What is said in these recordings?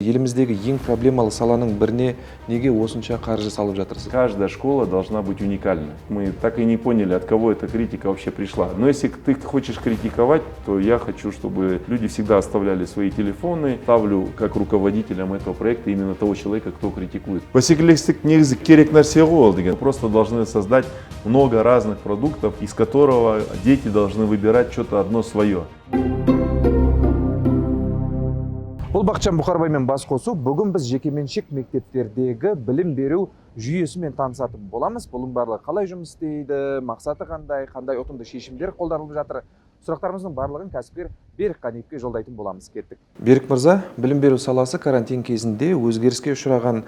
еліміздегі ең проблемалы саланың біріне неге осынша қаржы салып жатырсыз? Каждая школа должна быть уникальной. Мы так и не поняли, от кого эта критика вообще пришла. Но если ты хочешь критиковать, то я хочу, чтобы люди всегда оставляли свои телефоны. Ставлю как руководителем этого проекта именно того человека, кто критикует. Бәсекелестік негізі керек нәрсе ғой ол деген. Просто должны создать много разных продуктов, из которого дети должны выбирать что-то одно свое. Бұл Бақытжан Бұқарбаймен бас қосу. Бүгін біз жекеменшік мектептердегі білім беру жүйесімен танысатын боламыз. Бұның барлығы қалай жұмыс істейді, мақсаты қандай ұтымды шешімдер қолданылып жатыр. Сұрақтарымыздың барлығын кәсіпкер Берік Қанипке жолдайтын боламыз. Кеттік. Берік мырза, білім беру саласы карантин кезінде өзгеріске ұшыраған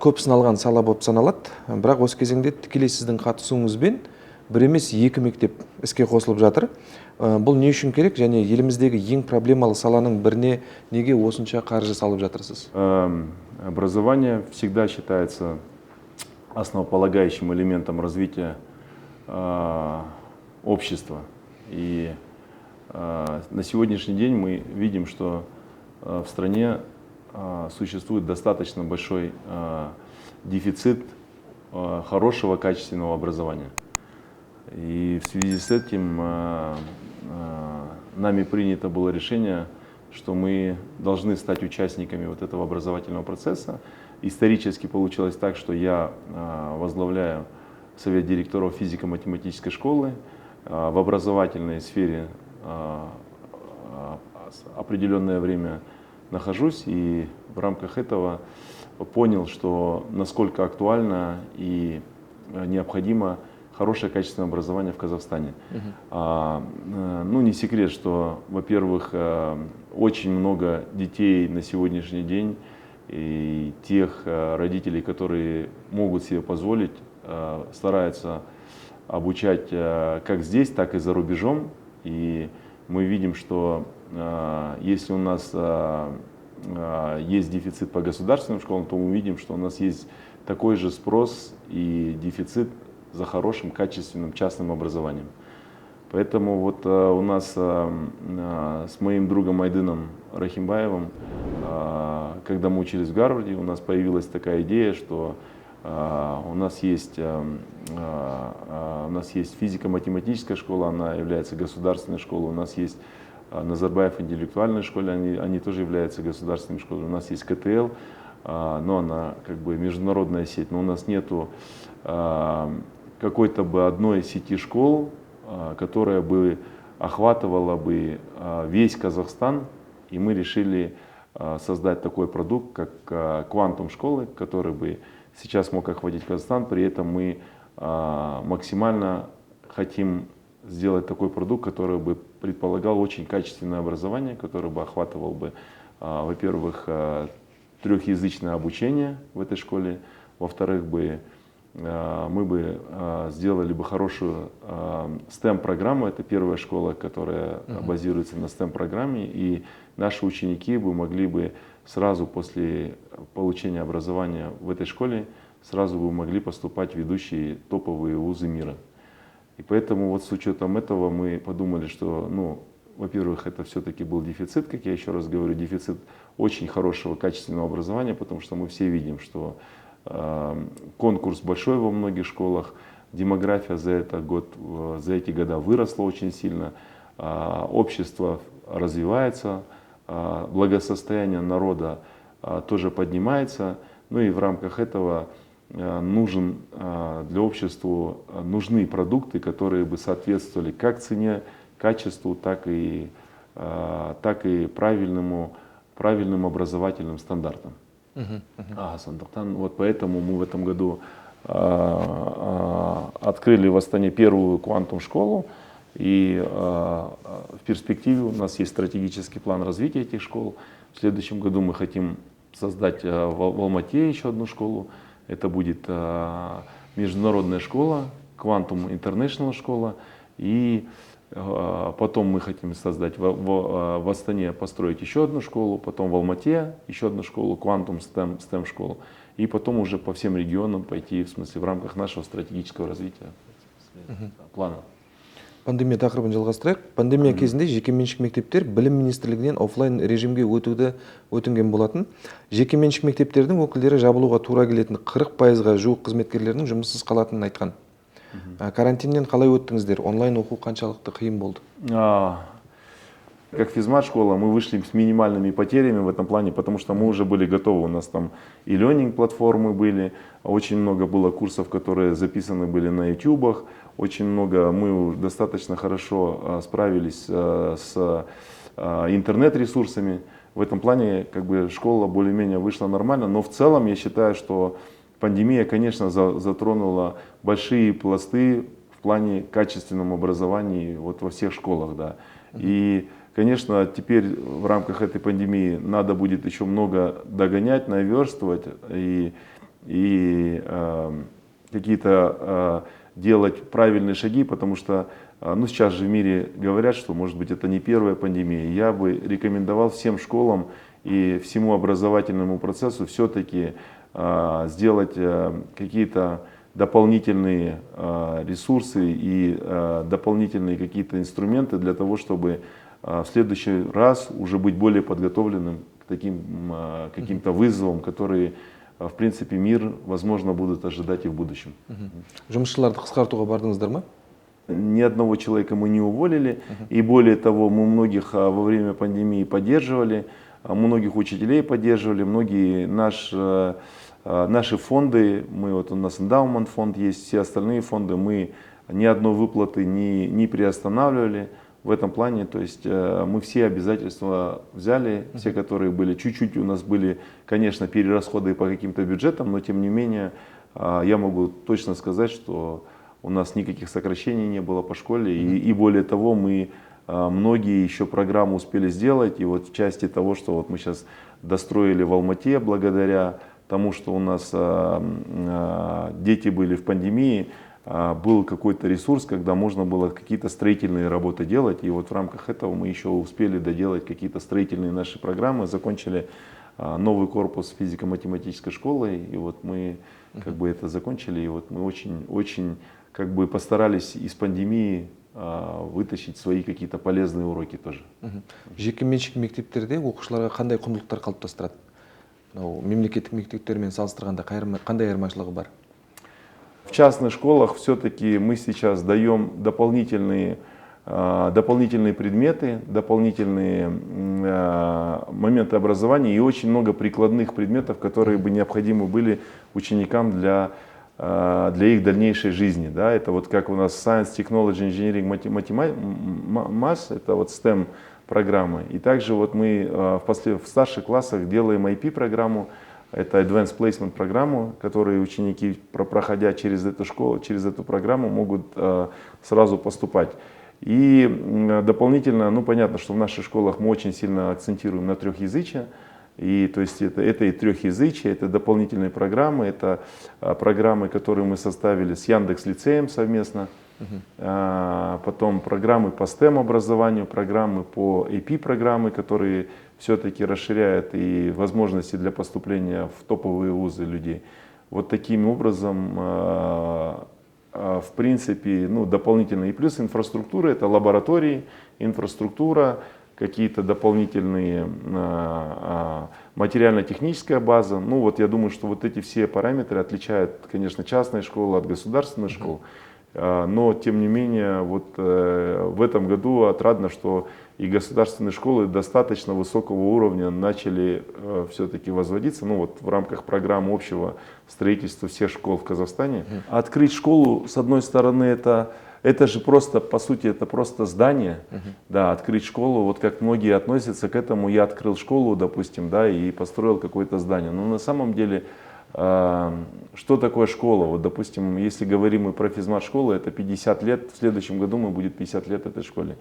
көп сыналған сала болып саналады. Бірақ осы кезеңде тікелей сіздің қатысуыңызбен бір емес екі мектеп іске қосылып жатыр. Бұл не үшін керек және еліміздегі ең проблемалы саланың біріне неге осынша қаржы салып жатырсыз? Образование всегда считается основополагающим элементом развития общества. И на сегодняшний день мы видим, что в стране существует достаточно большой дефицит хорошего, качественного образования. И в связи с этим нами принято было решение, что мы должны стать участниками вот этого образовательного процесса. Исторически получилось так, что я возглавляю совет директоров физико-математической школы. В образовательной сфере определенное время нахожусь, и в рамках этого понял, что насколько актуально и необходимо хорошее качественное образование в Казахстане. Ну, не секрет, что, во-первых, очень много детей на сегодняшний день и тех родителей, которые могут себе позволить, стараются обучать как здесь, так и за рубежом. И мы видим, что если у нас есть дефицит по государственным школам, то мы видим, что у нас есть такой же спрос и дефицит за хорошим, качественным частным образованием. Поэтому вот у нас с моим другом Айдыном Рахимбаевым, когда мы учились в Гарварде, у нас появилась такая идея, что у нас есть физико-математическая школа, она является государственной школой, у нас есть Назарбаев интеллектуальная школа, они тоже являются государственной школой, у нас есть КТЛ, но она как бы международная сеть, но у нас нету какой-то бы одной сети школ, которая бы охватывала бы весь Казахстан, и мы решили создать такой продукт, как квантум школы, который бы сейчас мог охватить Казахстан. При этом мы максимально хотим сделать такой продукт, который бы предполагал очень качественное образование, который бы охватывал бы, во-первых, трехязычное обучение в этой школе, во-вторых, мы бы сделали бы хорошую STEM-программу. Это первая школа, которая базируется на STEM-программе, и наши ученики бы могли бы сразу после получения образования в этой школе сразу бы могли поступать в ведущие топовые вузы мира. И поэтому вот с учетом этого мы подумали, что, ну, во-первых, это все-таки был дефицит, как я еще раз говорю, дефицит очень хорошего, качественного образования, потому что мы все видим, что конкурс большой во многих школах, демография за эти года выросла очень сильно, общество развивается, благосостояние народа тоже поднимается, ну и в рамках этого для общества нужны продукты, которые бы соответствовали как цене, качеству, так и правильным образовательным стандартам. Вот поэтому мы в этом году открыли в Астане первую квантум-школу, и в перспективе у нас есть стратегический план развития этих школ. В следующем году мы хотим создать в Алмате еще одну школу. Это будет международная школа, Quantum International школа, и потом мы хотим создать в Астане, построить еще одну школу, потом в Алмате еще одну школу, Quantum STEM школу, и потом уже по всем регионам пойти, в смысле, в рамках нашего стратегического развития плана. Пандемия тақырыбын жалғастырайық. Пандемия кезінде жекеменшік мектептер білім министрлігінен офлайн режимге өтуді өтінген болатын. Жекеменшік мектептердің өкілдері жабылуға тура келетін 40%-ға жуық қызметкерлерінің жұмыссыз қалатынын айтқан. Карантиннен қалай өттіңіздер? Онлайн оқу қаншалықты қиын болды? Как физмат-школа мы вышли с минимальными потерями в этом плане, потому что мы уже были готовы. У нас там и ленинг-платформы были, очень много было курсов, которые записаны были на ютубах, очень много, мы достаточно хорошо справились с интернет-ресурсами. В этом плане как бы школа более-менее вышла нормально, но в целом я считаю, что пандемия, конечно, затронула большие пласты в плане качественного образования вот во всех школах, да. И конечно, теперь в рамках этой пандемии надо будет еще много догонять, наверстывать и какие-то делать правильные шаги, потому что ну, сейчас же в мире говорят, что может быть это не первая пандемия. Я бы рекомендовал всем школам и всему образовательному процессу все-таки сделать какие-то дополнительные ресурсы и дополнительные какие-то инструменты для того, чтобы в следующий раз уже быть более подготовленным к таким каким-то вызовам, которые, в принципе, мир, возможно, будут ожидать и в будущем. Жұмысшыларды қысқартуға бардыңыздар ма? Ни одного человека мы не уволили, и более того, мы многих во время пандемии поддерживали, многих учителей поддерживали, многие наши фонды, у нас эндаумент фонд есть, все остальные фонды, мы ни одной выплаты не приостанавливали. В этом плане, то есть мы все обязательства взяли, все, которые были, чуть-чуть у нас были, конечно, перерасходы по каким-то бюджетам, но тем не менее я могу точно сказать, что у нас никаких сокращений не было по школе, и более того, мы многие еще программы успели сделать, и вот в части того, что вот мы сейчас достроили в Алмате, благодаря тому, что у нас дети были в пандемии, был какой-то ресурс, когда можно было какие-то строительные работы делать. И вот в рамках этого мы еще успели доделать какие-то строительные наши программы, закончили новый корпус физико-математической школы. И вот мы как бы это закончили. И вот мы очень как бы постарались из пандемии вытащить свои какие-то полезные уроки тоже. Жекеменшік мектептерде оқушыларға қандай құндылықтар қалыптастырады? Мемлекеттік мектептермен салыстырғанда қандай айырмашылығы бар? В частных школах все-таки мы сейчас даем дополнительные предметы, дополнительные моменты образования и очень много прикладных предметов, которые бы необходимы были ученикам для их дальнейшей жизни. Да? Это вот как у нас Science, Technology, Engineering, Maths, это вот STEM программы. И также вот мы в старших классах делаем IP-программу. Это Advanced Placement программу, которую ученики, проходя через эту школу, через эту программу, могут сразу поступать. И дополнительно, ну понятно, что в наших школах мы очень сильно акцентируем на трехязычие. И то есть это и трехязычие, это дополнительные программы, это программы, которые мы составили с Яндекс.Лицеем совместно. Потом программы по STEM образованию, программы по AP-программы, которые все-таки расширяют и возможности для поступления в топовые вузы людей. Вот таким образом, в принципе, ну, дополнительные. И плюс инфраструктура, это лаборатории, инфраструктура, какие-то дополнительные материально-техническая база. Ну вот я думаю, что вот эти все параметры отличают, конечно, частные школы от государственных школ. Но, тем не менее, вот в этом году отрадно, что и государственные школы достаточно высокого уровня начали все-таки возводиться, ну вот в рамках программы общего строительства всех школ в Казахстане. Открыть школу, с одной стороны, это же просто, по сути, это просто здание. Да, открыть школу, вот как многие относятся к этому, я открыл школу, допустим, да, и построил какое-то здание. Но на самом деле, что такое школа? Вот, допустим, если говорим мы про физмат-школу, это 50 лет, в следующем году мы будет 50 лет этой школе.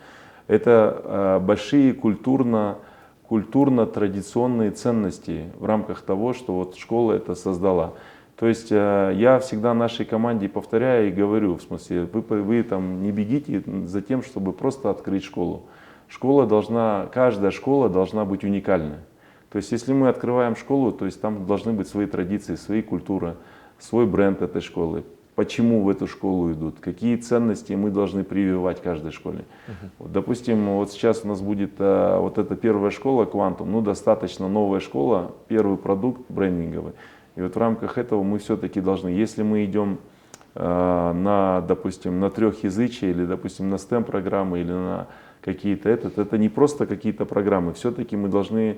Это большие культурно-традиционные ценности в рамках того, что вот школа это создала. То есть я всегда нашей команде повторяю и говорю, в смысле, вы там не бегите за тем, чтобы просто открыть школу. Каждая школа должна быть уникальной. То есть если мы открываем школу, то есть там должны быть свои традиции, свои культуры, свой бренд этой школы. почему в эту школу идут, какие ценности мы должны прививать каждой школе. Вот, допустим, вот сейчас у нас будет вот эта первая школа Quantum, ну достаточно новая школа, первый продукт брендинговый. И вот в рамках этого мы все-таки должны, если мы идем допустим, на трехязычие или, допустим, на STEM программы или на какие-то это не просто какие-то программы. Все-таки мы должны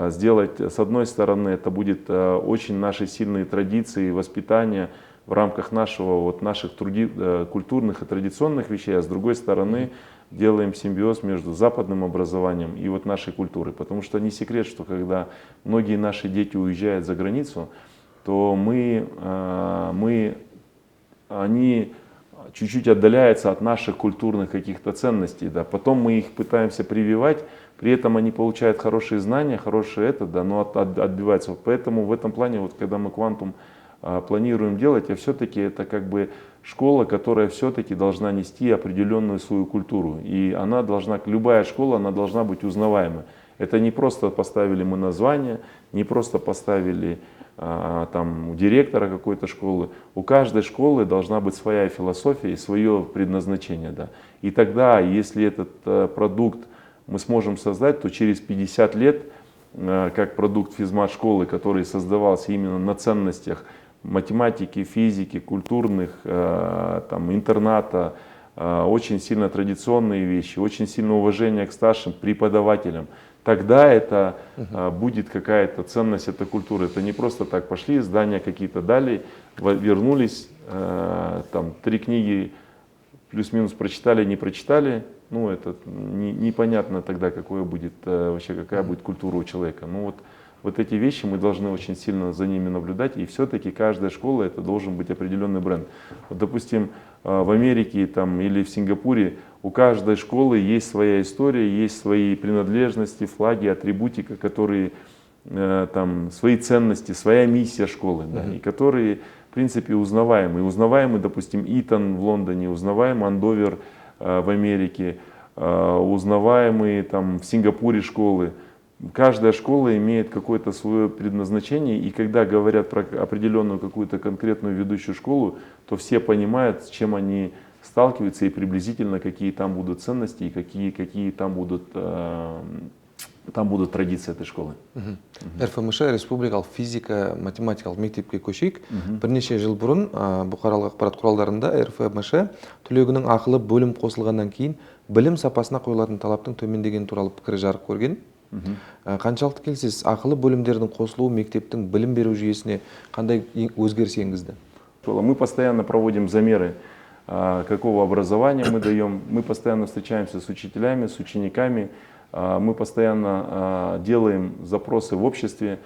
сделать, с одной стороны, это будет очень наши сильные традиции, воспитания в рамках наших культурных и традиционных вещей, а с другой стороны делаем симбиоз между западным образованием и вот нашей культурой. Потому что не секрет, что когда многие наши дети уезжают за границу, то они чуть-чуть отдаляются от наших культурных каких-то ценностей, да. Потом мы их пытаемся прививать, при этом они получают хорошие знания, хорошие но отбиваются. Поэтому в этом плане, вот когда мы Quantum планируем делать, все-таки это как бы школа, которая все-таки должна нести определенную свою культуру. И любая школа, она должна быть узнаваемой. Это не просто поставили мы название, не просто поставили там директора какой-то школы. У каждой школы должна быть своя философия и свое предназначение. Да. И тогда, если этот продукт мы сможем создать, то через 50 лет, как продукт физмат-школы, который создавался именно на ценностях математики, физики, культурных, интерната, очень сильно традиционные вещи, очень сильное уважение к старшим преподавателям, тогда это будет какая-то ценность этой культуры. Это не просто так пошли, здания какие-то дали, вернулись, 3 книги плюс-минус прочитали, не прочитали. Ну, это непонятно тогда, какая будет культура у человека. Ну, вот эти вещи мы должны очень сильно за ними наблюдать. И все-таки каждая школа это должен быть определенный бренд. Вот, допустим, в Америке или в Сингапуре у каждой школы есть своя история, есть свои принадлежности, флаги, атрибутика, которые свои ценности, своя миссия школы, да, и которые, в принципе, узнаваемы. Узнаваемы, допустим, Итон в Лондоне, узнаваемый Андовер в Америке, узнаваемые в Сингапуре школы. Каждая школа имеет какое-то свое предназначение, и когда говорят про определенную какую-то конкретную ведущую школу, то все понимают, с чем они сталкиваются и приблизительно какие там будут ценности и какие там будут традиции этой школы. РФМШ республикалық физика математикалық мектепке көшейік. Бірнеше жыл бұрын бұқаралық ақпарат құралдарында РФМШ түлегінің ақылы бөлім қосылғаннан кейін білім сапасына қойылатын талаптың төмендегені туралы пікір жарық көрген. Қаншалықты келісесіз, ақылы бөлімдердің қосылуы мектептің білім беру жүйесіне қандай өзгеріс енгізді? Мы постоянно проводим замеры, какого образования мы даем. Мы постоянно встречаемся с учителями, с учениками. Мы постоянно делаем запросы в обществе,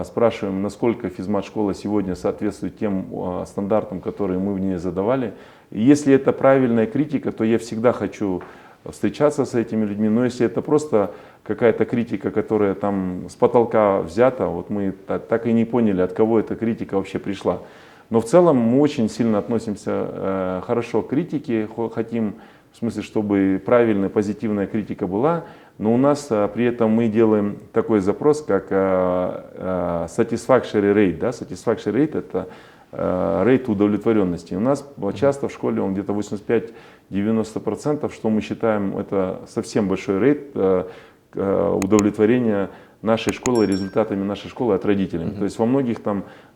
спрашиваем, насколько физмат-школа сегодня соответствует тем стандартам, которые мы в ней задавали. И если это правильная критика, то я всегда хочу встречаться с этими людьми. Но если это просто какая-то критика, которая с потолка взята, вот мы так и не поняли, от кого эта критика вообще пришла. Но в целом мы очень сильно относимся хорошо к критике, хотим, в смысле, чтобы правильная, позитивная критика была. Но у нас при этом мы делаем такой запрос, как satisfactory rate. Да? Satisfactory rate — это рейт удовлетворенности. У нас часто в школе он где-то 85-90%, что мы считаем это совсем большой рейт удовлетворения нашей школы, результатами нашей школы от родителей. То есть во многих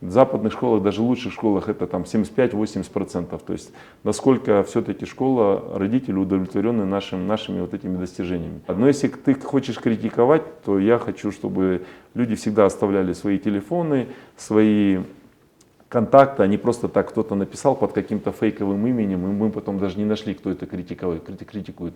западных школах, даже лучших школах, это 75-80%. То есть насколько все-таки школа, родители удовлетворены нашими вот этими достижениями. Но если ты хочешь критиковать, то я хочу, чтобы люди всегда оставляли свои телефоны, свои контакты, а не просто так кто-то написал под каким-то фейковым именем, и мы потом даже не нашли, кто это критикует.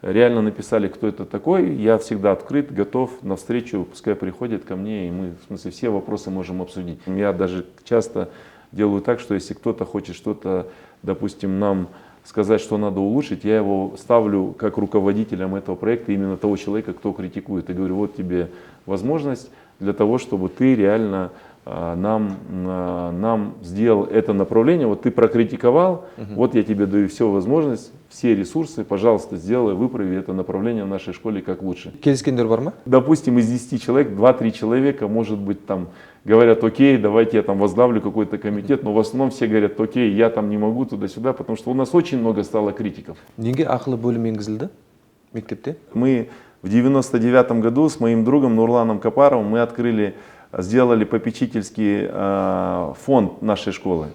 Реально написали, кто это такой, я всегда открыт, готов навстречу, пускай приходят ко мне, и мы, в смысле, все вопросы можем обсудить. Я даже часто делаю так, что если кто-то хочет что-то, допустим, нам сказать, что надо улучшить, я его ставлю как руководителем этого проекта, именно того человека, кто критикует, и говорю, вот тебе возможность для того, чтобы ты реально нам сделал это направление. Вот ты прокритиковал, вот я тебе даю всю возможность, все ресурсы, пожалуйста, сделай, выправи это направление в нашей школе как лучше. Келіскендер бар ма? Допустим, из 10 человек, 2-3 человека, может быть, там говорят, окей, давайте я там возглавлю какой-то комитет, но в основном все говорят, окей, я там не могу туда-сюда, потому что у нас очень много стало критиков. Неге ақылы бөлім енгізілді мектепте? Мы в 99 году с моим другом Нурланом Капаровым мы сделали попечительский фонд нашей школы.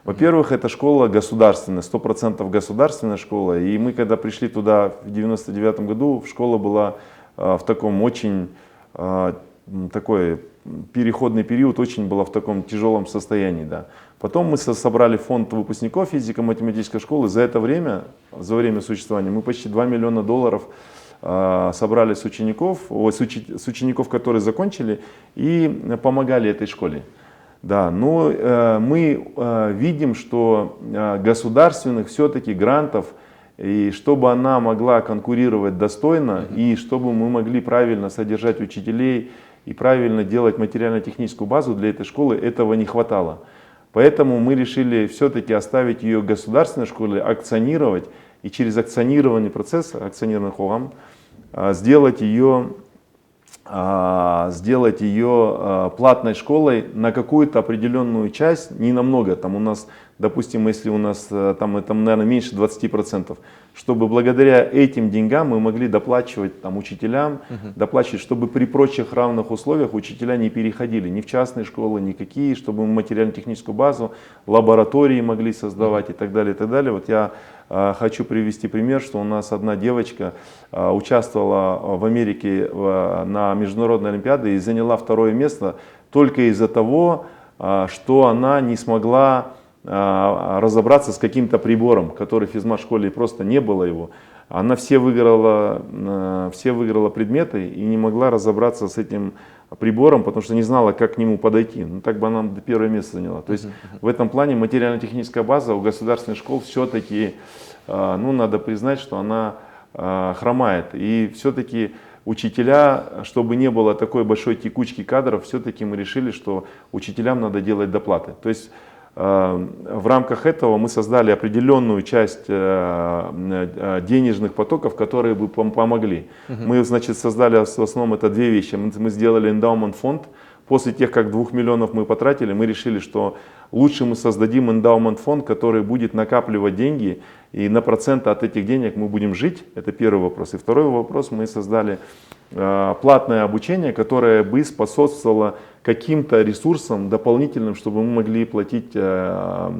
Во-первых, это школа государственная, 100% государственная школа. И мы, когда пришли туда в 99 году, школа была в таком очень такой переходный период, очень была в таком тяжелом состоянии. Да. Потом мы собрали фонд выпускников физико-математической школы. За время существования мы почти $2 миллиона собрали с учеников, которые закончили, и помогали этой школе. Да, но мы видим, что государственных все-таки грантов, и чтобы она могла конкурировать достойно, и чтобы мы могли правильно содержать учителей и правильно делать материально-техническую базу для этой школы, этого не хватало. Поэтому мы решили все-таки оставить ее государственной школе, акционировать, и через акционированный процесс, акционированный хогам, сделать ее платной школой на какую-то определенную часть, не намного, там у нас, допустим, если у нас там это, наверное, меньше 20%, чтобы благодаря этим деньгам мы могли доплачивать там учителям, доплачивать, чтобы при прочих равных условиях учителя не переходили ни в частные школы, никакие, чтобы мы материально-техническую базу, лаборатории могли создавать и так далее, и так далее. Вот я хочу привести пример, что у нас одна девочка участвовала в Америке на международной олимпиаде и заняла 2-е место только из-за того, что она не смогла разобраться с каким-то прибором, который в физмат-школе просто не было его. Она все выиграла предметы и не могла разобраться с этим прибором, потому что не знала, как к нему подойти. Ну, так бы она 1-е место заняла. То есть в этом плане материально-техническая база у государственных школ все-таки, ну, надо признать, что она хромает. И все-таки учителя, чтобы не было такой большой текучки кадров, все-таки мы решили, что учителям надо делать доплаты. То есть в рамках этого мы создали определенную часть денежных потоков, которые бы помогли. Мы, значит, создали в основном это 2 вещи. Мы сделали эндаумент фонд. После тех, как 2 миллионов мы потратили, мы решили, что лучше мы создадим эндаумент фонд, который будет накапливать деньги, и на проценты от этих денег мы будем жить. Это первый вопрос. И второй вопрос, мы создали платное обучение, которое бы способствовало каким-то ресурсам дополнительным, чтобы мы могли платить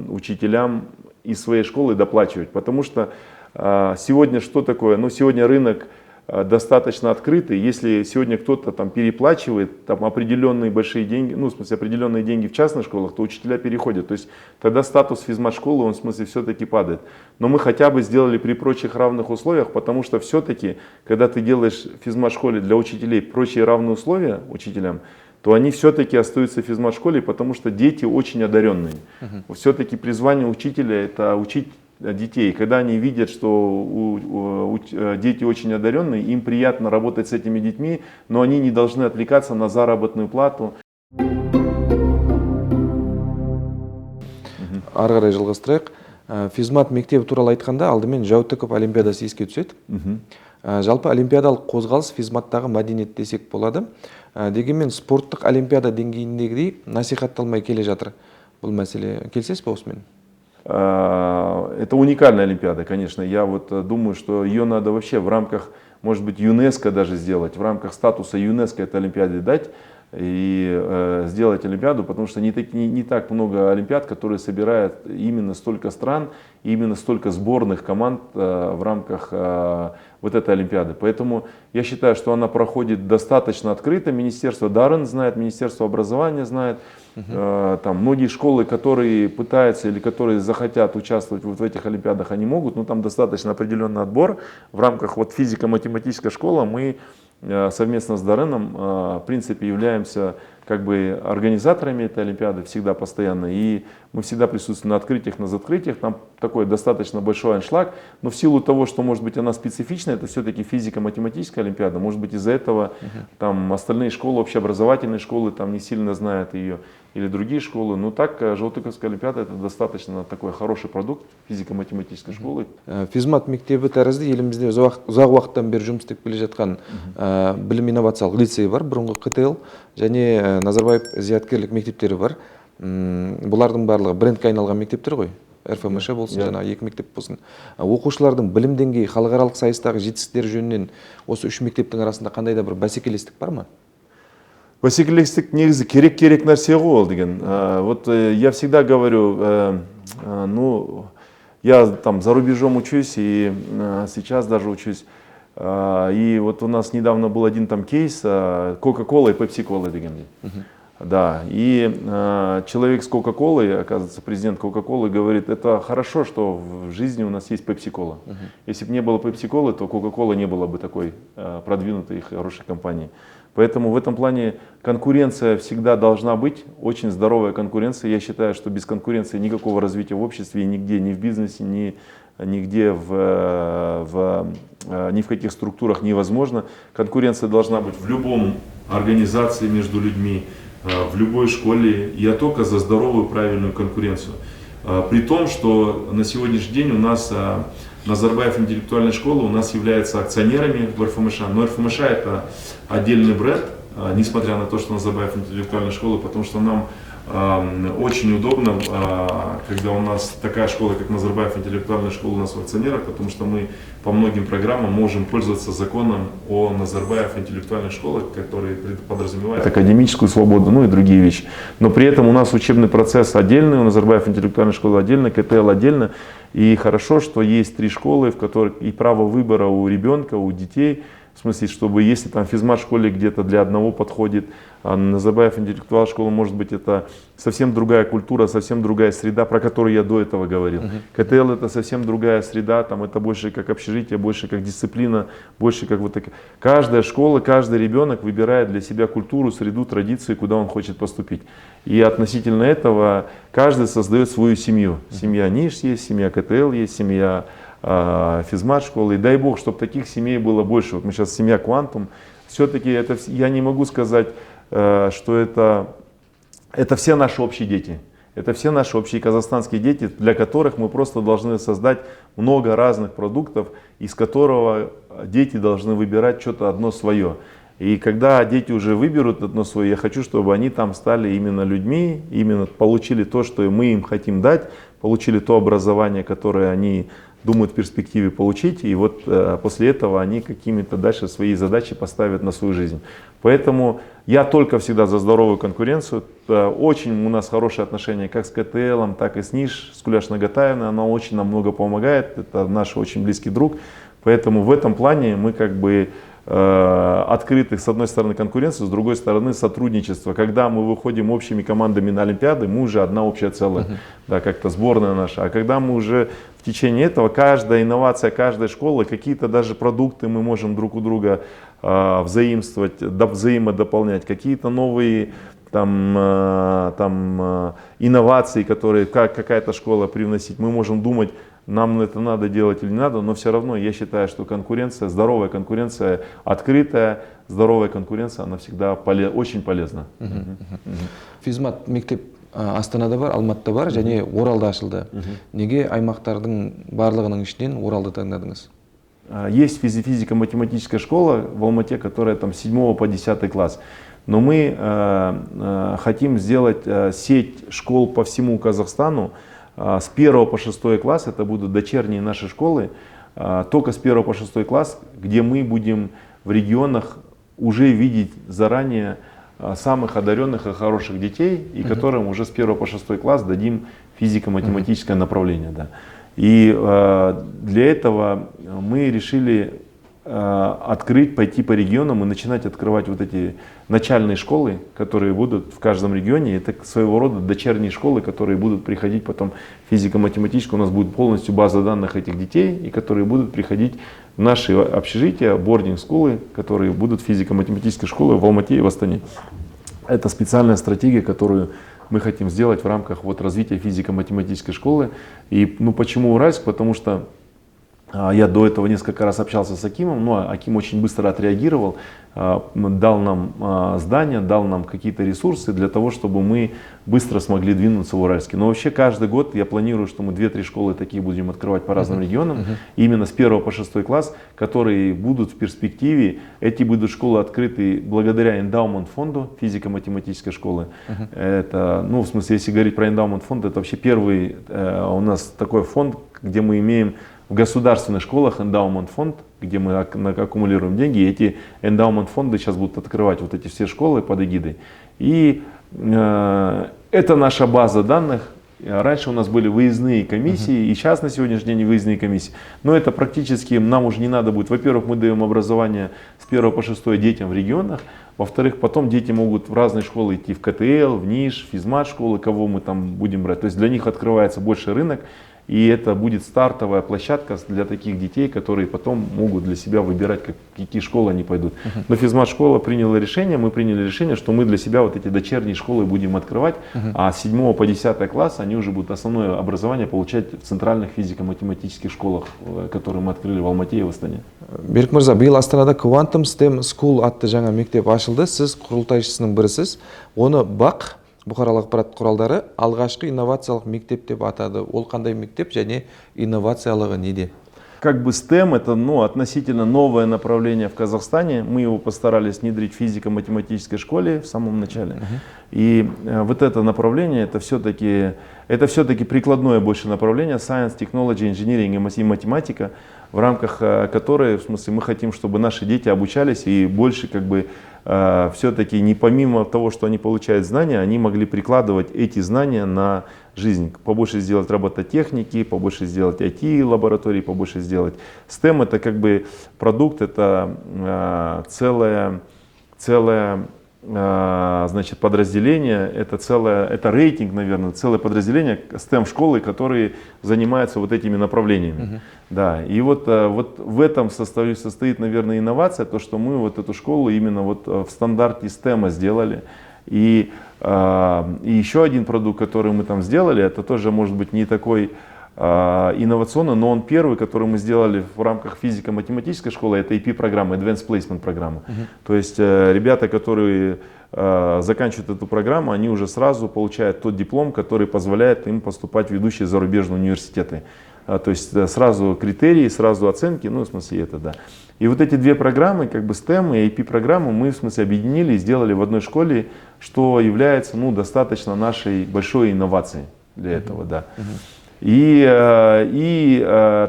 учителям из своей школы, доплачивать. Потому что сегодня что такое? Ну, сегодня рынок достаточно открытый. Если сегодня кто-то там переплачивает там определенные большие деньги, ну, в смысле, определенные деньги в частных школах, то учителя переходят. То есть тогда статус физмат-школы, он в смысле все-таки падает. Но мы хотя бы сделали при прочих равных условиях, потому что все-таки, когда ты делаешь в физмат-школе для учителей прочие равные условия учителям, то они все-таки остаются в физмат-школе, потому что дети очень одаренные. Все-таки призвание учителя — это учить детей. Когда они видят, что дети очень одаренные, им приятно работать с этими детьми, но они не должны отвлекаться на заработную плату. Ары қарай жалғастырайық. Физмат мектебі туралы айтқанда алдымен Жәутіков олимпиадасы еске түседі. Жалпы олимпиадалық қозғалыс физматтағы мәдениет десек болады. Дегенмен спорттық олимпиада деңгейіндегідей насихатталмай келе жатыр. Бұл мәселе келісесіз бе осымен? Это уникальная олимпиада, конечно. Я вот думаю, что ее надо вообще в рамках, может быть, ЮНЕСКО даже сделать, в рамках статуса ЮНЕСКО этой олимпиаде дать и сделать олимпиаду, потому что не так много олимпиад, которые собирают именно столько стран, именно столько сборных команд в рамках вот этой олимпиады. Поэтому я считаю, что она проходит достаточно открыто. Министерство Даррен знает, Министерство образования знает. Там многие школы, которые пытаются или которые захотят участвовать вот в этих олимпиадах, они могут, но там достаточно определенный отбор. В рамках вот физико-математической школы мы совместно с Дарреном, в принципе, являемся как бы организаторами этой Олимпиады всегда постоянно, и мы всегда присутствуем на открытиях, на закрытиях, там такой достаточно большой аншлаг, но в силу того, что, может быть, она специфичная, это все-таки физико-математическая Олимпиада, может быть, из-за этого там остальные школы, общеобразовательные школы там не сильно знают ее, или другие школы, но так Желтыковская Олимпиада это достаточно такой хороший продукт физико-математической школы. Физмат мектебі тәрізді елімізде ұзақ уақыттан бері жұмыс істеп келе жатқан білім инновациялық лицей бар, бұрынғы КТЛ, және Назарбаев зияткерлік мектептері бар. Бұлардың барлығы брендке айналған мектептер ғой. РФМШ болсын, жаңа екі мектеп болсын. Оқушылардың білім деңгейі, халықаралық сайыстағы жетістіктері жөнінен осы үш мектептің арасында қандай да бір бәсекелестік бар ма? Бәсекелестік негізі керек нәрсе ғой ол деген. Вот я всегда говорю, ну, я там за рубежом учусь и сейчас даже учусь. И вот у нас недавно был один там кейс Coca-Cola и Pepsi-Cola деген. Да, и человек с Coca-Cola, оказывается, президент Coca-Cola говорит, это хорошо, что в жизни у нас есть Pepsi-Cola. Если бы не было Pepsi-Cola, то Coca-Cola не было бы такой продвинутой и хорошей компании. Поэтому в этом плане конкуренция всегда должна быть, очень здоровая конкуренция. Я считаю, что без конкуренции никакого развития в обществе, нигде, ни в бизнесе, нигде ни в каких структурах невозможно. Конкуренция должна быть в любом организации между людьми, в любой школе. Я только за здоровую, правильную конкуренцию. При том, что на сегодняшний день у нас Назарбаев интеллектуальная школа у нас является акционерами в РФМШ, но РФМШ это отдельный бренд, несмотря на то, что Назарбаев интеллектуальная школа, потому что нам очень удобно, когда у нас такая школа, как Назарбаев интеллектуальная школа у нас в акционерах, потому что мы по многим программам можем пользоваться законом о Назарбаев интеллектуальной школе, который подразумевает академическую свободу, ну и другие вещи. Но при этом у нас учебный процесс отдельный, у Назарбаев интеллектуальной школы отдельно, КТЛ отдельно. И хорошо, что есть 3 школы, в которых и право выбора у ребенка, у детей. В смысле, чтобы если там физмат в школе где-то для одного подходит, а Назарбаев интеллектуальная школа, может быть, это совсем другая культура, совсем другая среда, про которую я до этого говорил. КТЛ это совсем другая среда, там это больше как общежитие, больше как дисциплина, больше как вот так. Каждая школа, каждый ребенок выбирает для себя культуру, среду, традиции, куда он хочет поступить. И относительно этого каждый создает свою семью. Семья НИШ есть, семья КТЛ есть, семья физмат школы. И дай бог, чтобы таких семей было больше. Вот мы сейчас семья Quantum. Все-таки это, я не могу сказать, что это все наши общие дети. Это все наши общие казахстанские дети, для которых мы просто должны создать много разных продуктов, из которого дети должны выбирать что-то одно свое. И когда дети уже выберут одно свое, я хочу, чтобы они там стали именно людьми, именно получили то, что мы им хотим дать, получили то образование, которое они думают в перспективе получить, и вот после этого они какими-то дальше свои задачи поставят на свою жизнь. Поэтому я только всегда за здоровую конкуренцию. Очень у нас хорошие отношения как с КТЛ, так и с НИШ, с Куляш Нагатаевной, она очень нам много помогает, это наш очень близкий друг. Поэтому в этом плане мы как бы открыты, с одной стороны, конкуренцию, с другой стороны, сотрудничество. Когда мы выходим общими командами на Олимпиады, мы уже одна общая целая, да, как-то сборная наша. А когда мы уже в течение этого, каждая инновация, каждой школы, какие-то даже продукты мы можем друг у друга взаимствовать, взаимодополнять, какие-то новые инновации, которые какая-то школа привносить, мы можем думать, нам это надо делать или не надо, но все равно я считаю, что конкуренция, здоровая конкуренция, открытая, здоровая конкуренция, она всегда очень полезна. Физмат мектеп Астанада бар, Алматыда бар, және Оралда ашылды. Неге аймақтардың барлығының ішінен Оралды таңдадыңыз? Есть физико-математическая школа в Алмате, которая там с 7 по 10 класс. Но мы хотим сделать сеть школ по всему Казахстану. С 1 по 6 класс, это будут дочерние наши школы, только с 1 по 6 класс, где мы будем в регионах уже видеть заранее самых одаренных и хороших детей, и которым уже с 1 по 6 класс дадим физико-математическое направление. Да. И для этого мы решили открыть, пойти по регионам и начинать открывать вот эти начальные школы, которые будут в каждом регионе. Это своего рода дочерние школы, которые будут приходить потом физико-математически. У нас будет полностью база данных этих детей, и которые будут приходить в наши общежития, бординг-скулы, которые будут физико-математические школы в Алмате и в Астане. Это специальная стратегия, которую мы хотим сделать в рамках вот развития физико-математической школы. И ну, почему Уральск? Потому что я до этого несколько раз общался с Акимом, но Аким очень быстро отреагировал, дал нам здание, дал нам какие-то ресурсы для того, чтобы мы быстро смогли двинуться в Уральске. Но вообще каждый год я планирую, что мы 2-3 школы такие будем открывать по разным регионам, именно с 1 по 6 класс, которые будут в перспективе, эти будут школы открыты благодаря эндаумент фонду физико-математической школы. Это, ну в смысле, если говорить про эндаумент фонд, это вообще первый у нас такой фонд, где мы имеем в государственных школах эндаумент фонд, где мы аккумулируем деньги, и эти эндаумент фонды сейчас будут открывать вот эти все школы под эгидой. И это наша база данных. Раньше у нас были выездные комиссии, и сейчас на сегодняшний день выездные комиссии. Но это практически нам уже не надо будет. Во-первых, мы даем образование с 1 по 6 детям в регионах. Во-вторых, потом дети могут в разные школы идти, в КТЛ, в НИШ, физмат школы, кого мы там будем брать. То есть для них открывается больше рынок. И это будет стартовая площадка для таких детей, которые потом могут для себя выбирать, какие школы они пойдут. Но физмат-школа приняла решение, мы приняли решение, что мы для себя вот эти дочерние школы будем открывать, а с 7 по 10 класс они уже будут основное образование получать в центральных физико-математических школах, которые мы открыли в Алмате и в Астане. Берік мырза, биыл Астанада Quantum STEM School атты жаңа мектеп ашылды. Сіз құрылтайшысының бірісіз. Оны БАқ, бұқаралық ақпарат құралдары, алғашқы инновациялық мектеп деп атады. Ол қандай мектеп және инновациялығы неде? Как бы STEM это относительно новое направление в Казахстане. Мы его постарались внедрить в физико-математической школе в самом начале. И вот это направление, это все-таки прикладное больше направление, Science, Technology, Engineering и математика, в рамках которой, в смысле, мы хотим, чтобы наши дети обучались и больше как бы все-таки не помимо того, что они получают знания, они могли прикладывать эти знания на жизнь. Побольше сделать робототехники, побольше сделать IT-лаборатории, побольше сделать STEM. Это как бы продукт, это целое значит, подразделение, это рейтинг, наверное, целое подразделение STEM-школы, которые занимаются вот этими направлениями. Да, и вот в этом состоит, наверное, инновация, то, что мы вот эту школу именно вот в стандарте STEM сделали. И еще один продукт, который мы там сделали, это тоже может быть не такой инновационно, но он первый, который мы сделали в рамках физико-математической школы, это AP-программа, Advanced Placement программа. То есть ребята, которые заканчивают эту программу, они уже сразу получают тот диплом, который позволяет им поступать в ведущие зарубежные университеты. То есть сразу критерии, сразу оценки, ну в смысле это да. И вот эти две программы, как бы STEM и AP-программу, мы в смысле объединили и сделали в одной школе, что является достаточно нашей большой инновацией для этого, да. И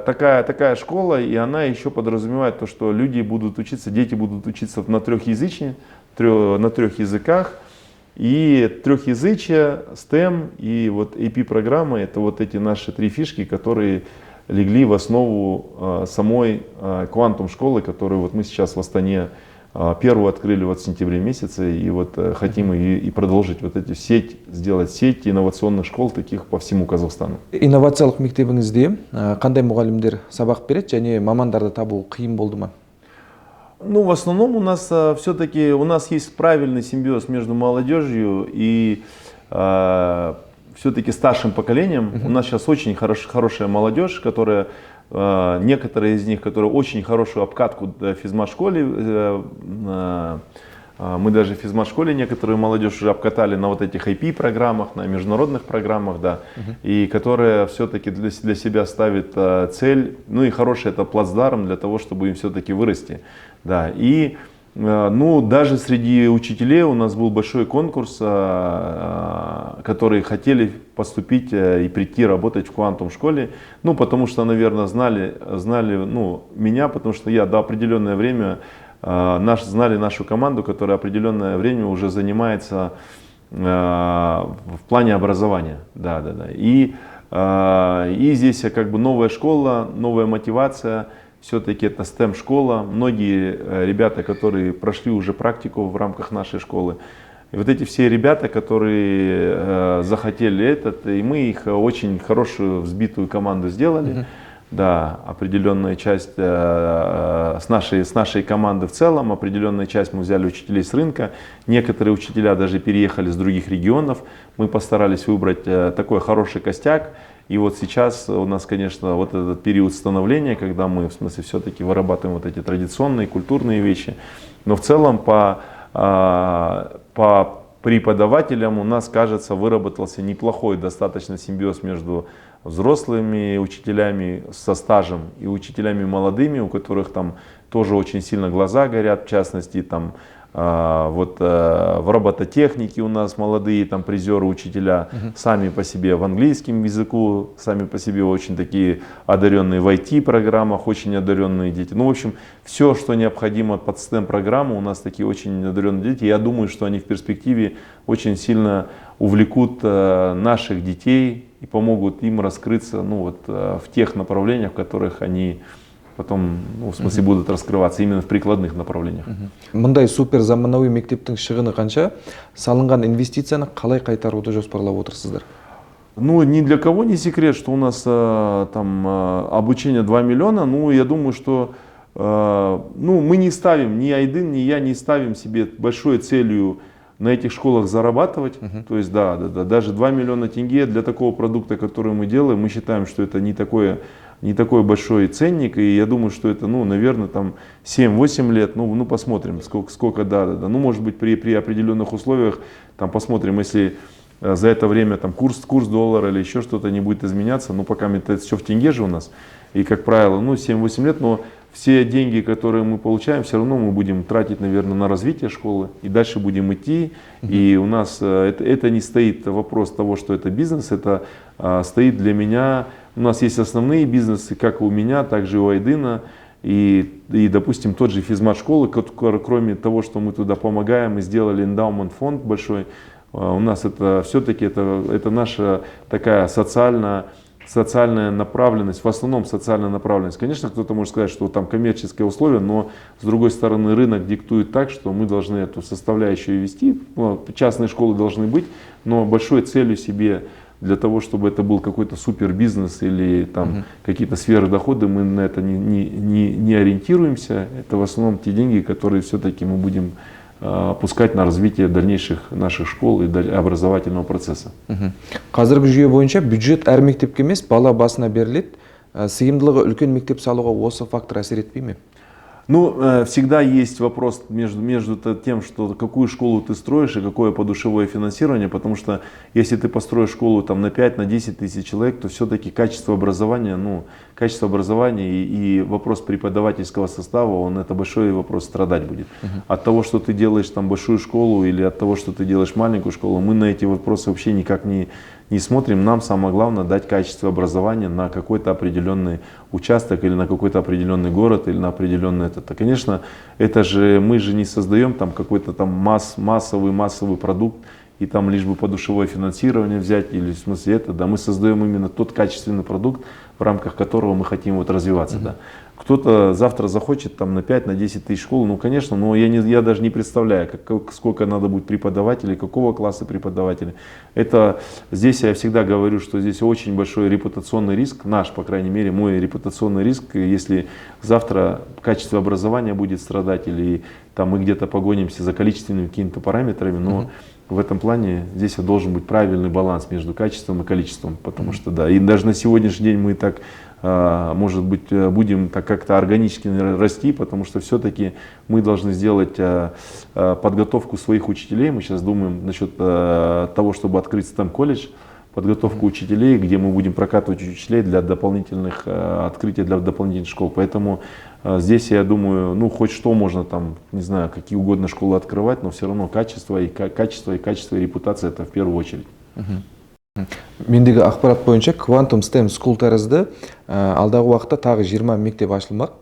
такая школа, и она еще подразумевает то, что люди будут учиться, дети будут учиться на трехязычии, на 3 языках. И трехязычие, STEM и вот AP-программы, это вот эти наши 3 фишки, которые легли в основу самой Quantum школы, которую вот мы сейчас в Астане первую открыли вот в сентябре месяце, и вот хотим и продолжить вот эту сеть, сделать сеть инновационных школ таких по всему Казахстану. Инновациялық мектебіңізде қандай мұғалімдер сабақ береді және мамандарды табу қиын болды ма? Ну, в основном у нас все-таки есть правильный симбиоз между молодежью и все-таки старшим поколением. У нас сейчас очень хорошая молодежь, которая некоторые из них, которые очень хорошую обкатку в физмат-школе, мы даже в физмат-школе некоторую молодежь уже обкатали на вот этих IP-программах, на международных программах, да, и которая все-таки для себя ставит цель, ну и хороший это плацдарм для того, чтобы им все-таки вырасти, да, и даже среди учителей у нас был большой конкурс, которые хотели поступить и прийти работать в Quantum школе, потому что, наверное, знали меня, потому что я до определенное время знали нашу команду, которая определенное время уже занимается в плане образования, да. И здесь как бы новая школа, новая мотивация. Все-таки это STEM-школа. Многие ребята, которые прошли уже практику в рамках нашей школы. И вот эти все ребята, которые захотели и мы их очень хорошую взбитую команду сделали. да, определенная часть с нашей команды в целом, определенная часть мы взяли учителей с рынка, некоторые учителя даже переехали с других регионов, мы постарались выбрать такой хороший костяк. И вот сейчас у нас, конечно, вот этот период становления, когда мы, в смысле, все-таки вырабатываем вот эти традиционные, культурные вещи. Но в целом по преподавателям у нас, кажется, выработался неплохой достаточно симбиоз между взрослыми учителями со стажем и учителями молодыми, у которых там тоже очень сильно глаза горят, в частности, там в робототехнике у нас молодые там призеры, учителя, сами по себе в английском языку, сами по себе очень такие одаренные в IT-программах, очень одаренные дети. Ну, в общем, все, что необходимо под STEM-программу, у нас такие очень одаренные дети. Я думаю, что они в перспективе очень сильно увлекут наших детей и помогут им раскрыться, ну, вот, в тех направлениях, в которых они потом, ну, в смысле, будут раскрываться именно в прикладных направлениях. Мындай супер заманауи мектептің шығыны қанша, салынған инвестицияны қалай қайтаруды жоспарлап отырсыздар? Ну, ни для кого не секрет, что у нас там обучение 2 миллиона. Ну, я думаю, что ну, мы не ставим, ни Айдын, ни я не ставим себе большой целью на этих школах зарабатывать. То есть, да, даже 2 миллиона тенге для такого продукта, который мы делаем, мы считаем, что это не такой большой ценник, и я думаю, что это, ну, наверное, там 7-8 лет, ну посмотрим, сколько, да. Ну, может быть, при определенных условиях, там посмотрим, если за это время там курс доллара или еще что-то не будет изменяться, но пока это все в тенге же у нас, и, как правило, ну, 7-8 лет, но все деньги, которые мы получаем, все равно мы будем тратить, наверное, на развитие школы, и дальше будем идти, и у нас это не стоит вопрос того, что это бизнес, это стоит для меня. У нас есть основные бизнесы, как и у меня, так же и у Айдына. И, допустим, тот же физмат-школы, кроме того, что мы туда помогаем и сделали эндаумент фонд большой, у нас это все-таки это наша такая социальная направленность, в основном социальная направленность. Конечно, кто-то может сказать, что там коммерческие условия, но с другой стороны рынок диктует так, что мы должны эту составляющую вести. Ну, частные школы должны быть, но большой целью себе для того, чтобы это был какой-то супер бизнес или там какие-то сверхдоходы, мы на это не ориентируемся. Это в основном те деньги, которые все-таки мы будем пускать на развитие дальнейших наших школ и образовательного процесса. Қазіргі жүйе бойынша бюджет әр мектепке емес, бала басына беріледі. Сыйымдылығы үлкен мектеп салуға осы фактор әсер етпей ме? Ну, всегда есть вопрос между тем, что какую школу ты строишь и какое подушевое финансирование, потому что если ты построишь школу там, на 5-10 тысяч человек, то все-таки качество образования и вопрос преподавательского состава, это большой вопрос, страдать будет. От того, что ты делаешь там большую школу или от того, что ты делаешь маленькую школу, мы на эти вопросы вообще никак не смотрим. Нам самое главное дать качество образования на какой-то определенный участок или на какой-то определенный город или на определенный это. Конечно, мы же не создаем там какой-то там массовый продукт и там лишь бы подушевое финансирование взять или в смысле это, да, мы создаем именно тот качественный продукт, в рамках которого мы хотим вот развиваться, да. Кто-то завтра захочет там на 5-10 тысяч школ, ну конечно, но я даже не представляю, сколько надо будет преподавателей, какого класса преподавателей. Здесь я всегда говорю, что здесь очень большой репутационный риск, наш, по крайней мере, мой репутационный риск, если завтра качество образования будет страдать или там мы где-то погонимся за количественными какими-то параметрами, но в этом плане здесь должен быть правильный баланс между качеством и количеством, потому что да, и даже на сегодняшний день мы так, может быть, будем так как-то органически расти, потому что все-таки мы должны сделать подготовку своих учителей. Мы сейчас думаем насчет того, чтобы открыть STEM-колледж, подготовку учителей, где мы будем прокатывать учителей для дополнительных открытий, для дополнительных школ. Поэтому здесь, я думаю, ну хоть что можно там, не знаю, какие угодно школы открывать, но все равно качество и репутация это в первую очередь. Мендегі ақпарат бойынша Quantum STEM School тәрізді алдағы уақытта тағы 20 мектеп ашылмақ.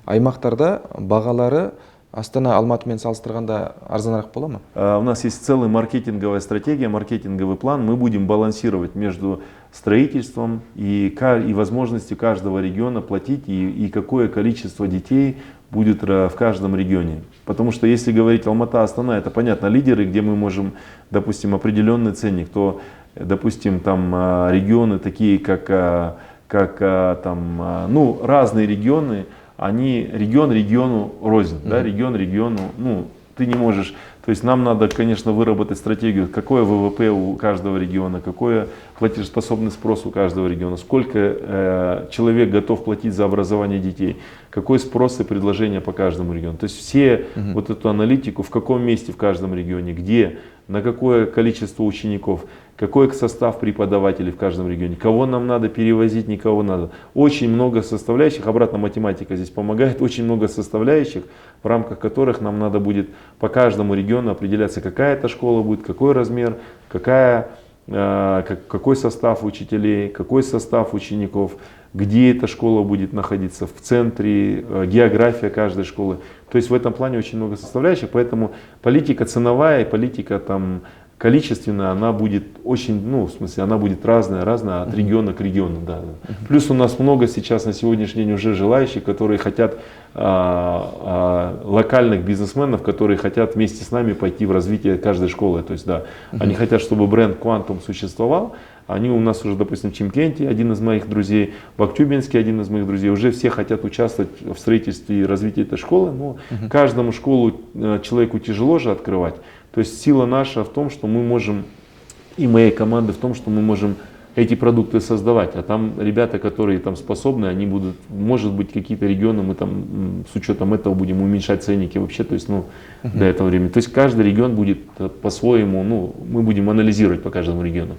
Аймақтарда бағалары Астана, Алматымен салыстырғанда арзанырақ бола ма? У нас есть целая маркетинговая стратегия, маркетинговый план. Мы будем балансировать между строительством и возможностью каждого региона платить и какое количество детей будет в каждом регионе. Потому что если говорить Алмата, Астана, это понятно, лидеры, где мы можем, допустим, определенный ценник, то, допустим, там регионы такие, как как ну, разные регионы, они регион региону рознь, да, регион региону, ну, ты не можешь, то есть нам надо, конечно, выработать стратегию, какое ВВП у каждого региона, какой платежеспособный спрос у каждого региона, сколько человек готов платить за образование детей, какой спрос и предложение по каждому региону. То есть все вот эту аналитику, в каком месте в каждом регионе, где, на какое количество учеников, какой состав преподавателей в каждом регионе, кого нам надо перевозить, никого надо. Очень много составляющих, обратно математика здесь помогает, очень много составляющих, в рамках которых нам надо будет по каждому региону определяться, какая это школа будет, какой размер, какой состав учителей, какой состав учеников, где эта школа будет находиться, в центре, география каждой школы. То есть в этом плане очень много составляющих, поэтому политика ценовая и политика там количественная, она будет очень, ну, в смысле, она будет разная от региона к региону. Да. Плюс у нас много сейчас на сегодняшний день уже желающих, которые хотят, локальных бизнесменов, которые хотят вместе с нами пойти в развитие каждой школы. То есть, да, они хотят, чтобы бренд Quantum существовал. Они у нас уже, допустим, в Чимкенте, один из моих друзей, в Актюбинске один из моих друзей, уже все хотят участвовать в строительстве и развитии этой школы. Но каждому школу человеку тяжело же открывать. То есть сила наша в том, что мы можем, и моей команды в том, что мы можем эти продукты создавать. А там ребята, которые там способны, они будут, может быть, какие-то регионы, мы там с учетом этого будем уменьшать ценники вообще, то есть, ну, до этого времени. То есть каждый регион будет по-своему, ну, мы будем анализировать по каждому региону.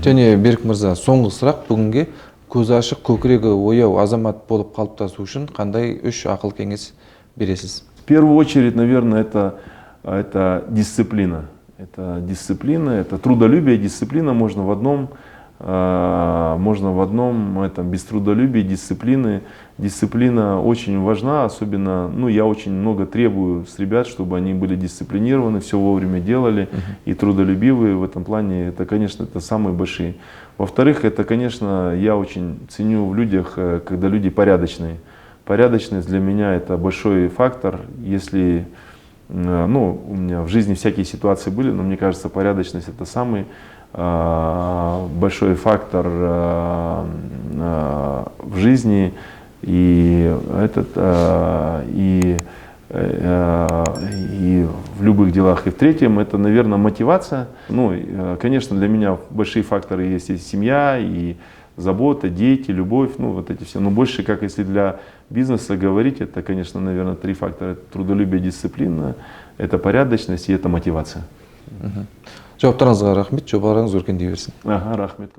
Және Берік мырза, соңғы сұрақ бүгінге көзі ашық, көкірегі ояу азамат болып қалыптасу үшін қандай үш ақыл кеңес бересіз? В первую очередь, наверное, это дисциплина. Это дисциплина, это трудолюбие, дисциплина можно в одном этом, без трудолюбия, дисциплины. Дисциплина очень важна, особенно, ну, я очень много требую с ребят, чтобы они были дисциплинированы, все вовремя делали и трудолюбивые в этом плане. Это, конечно, это самые большие. Во-вторых, это, конечно, я очень ценю в людях, когда люди порядочные. Порядочность для меня это большой фактор. Если, ну, у меня в жизни всякие ситуации были, но мне кажется, порядочность это самый большой фактор в жизни, и в любых делах. И в третьем это, наверное, мотивация. Ну, конечно, для меня большие факторы есть и семья, и забота, дети, любовь, ну вот эти все. Но больше, как если для бизнеса говорить, это, конечно, наверное, три фактора: это трудолюбие, дисциплина, это порядочность и это мотивация. Жауаптарыңызға рахмет, жобаларыңыз өркендей берсін. Ага, рахмет.